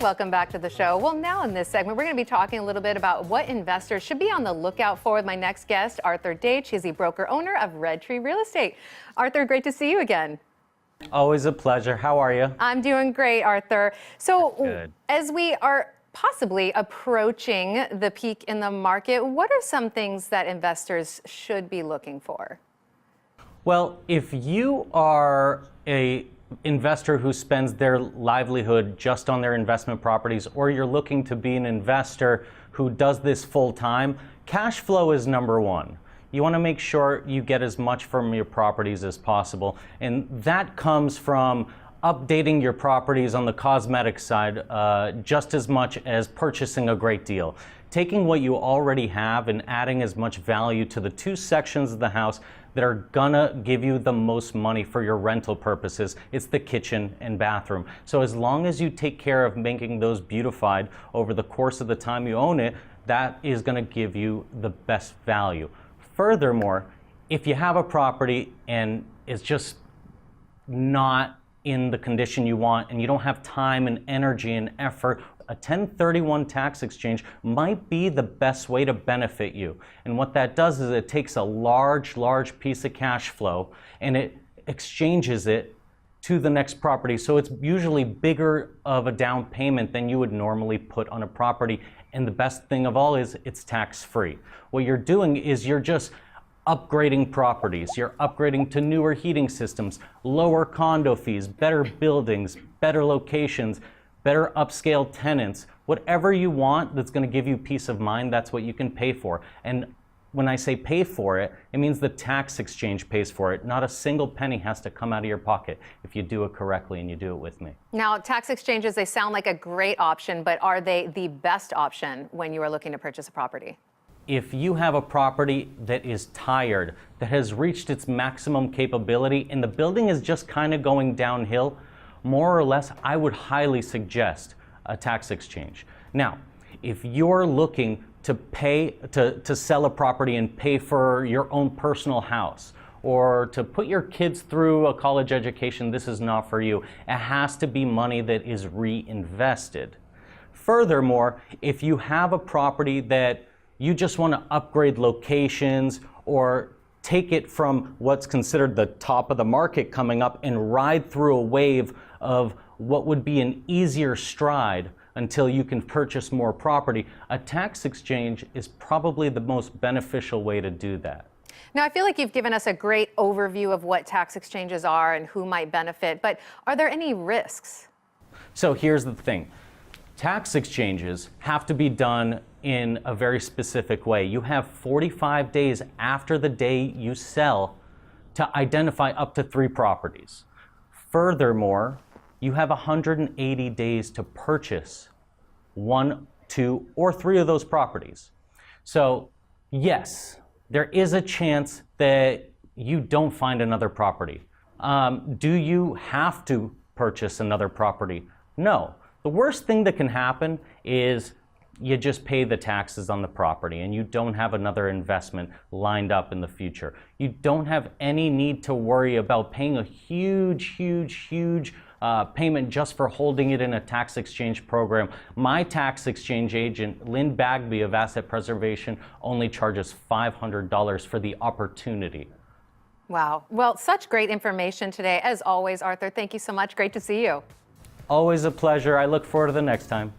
Welcome back to the show. Well, now in this segment, we're going to be talking a little bit about what investors should be on the lookout for with my next guest, Arthur Deitch. He's the broker owner of Red Tree Real Estate. Arthur, great to see you again. Always a pleasure. How are you? I'm doing great, Arthur. So Good. As we are possibly approaching the peak in the market, what are some things that investors should be looking for? Well, if you are a investor who spends their livelihood just on their investment properties, or you're looking to be an investor who does this full time, cash flow is number one. You want to make sure you get as much from your properties as possible, and that comes from updating your properties on the cosmetic side just as much as purchasing a great deal. Taking what you already have and adding as much value to the two sections of the house that are gonna give you the most money for your rental purposes. It's the kitchen and bathroom. So as long as you take care of making those beautified over the course of the time you own it, that is gonna give you the best value. Furthermore, if you have a property and it's just not in the condition you want and you don't have time and energy and effort, a 1031 tax exchange might be the best way to benefit you. And what that does is it takes a large piece of cash flow and it exchanges it to the next property. So it's usually bigger of a down payment than you would normally put on a property. And the best thing of all is it's tax-free. What you're doing is you're just upgrading properties. You're upgrading to newer heating systems, lower condo fees, better buildings, better locations, better upscale tenants. Whatever you want that's going to give you peace of mind, that's what you can pay for. And when I say pay for it, it means the tax exchange pays for it. Not a single penny has to come out of your pocket if you do it correctly and you do it with me. Now, tax exchanges, they sound like a great option, but are they the best option when you are looking to purchase a property? If you have a property that is tired, that has reached its maximum capability, and the building is just kind of going downhill, more or less, I would highly suggest a tax exchange. Now, if you're looking to pay to sell a property and pay for your own personal house, or to put your kids through a college education, this is not for you. It has to be money that is reinvested. Furthermore, if you have a property that you just want to upgrade locations or take it from what's considered the top of the market coming up and ride through a wave of what would be an easier stride until you can purchase more property, a tax exchange is probably the most beneficial way to do that. Now, I feel like you've given us a great overview of what tax exchanges are and who might benefit, but are there any risks? So here's the thing. Tax exchanges have to be done in a very specific way. You have 45 days after the day you sell to identify up to 3 properties. Furthermore, you have 180 days to purchase 1, 2, or 3 of those properties. So yes, there is a chance that you don't find another property. Do you have to purchase another property? No. The worst thing that can happen is you just pay the taxes on the property and you don't have another investment lined up in the future. You don't have any need to worry about paying a huge payment just for holding it in a tax exchange program. My tax exchange agent, Lynn Bagby of Asset Preservation, only charges $500 for the opportunity. Wow. Well, such great information today. As always, Arthur, thank you so much. Great to see you. Always a pleasure. I look forward to the next time.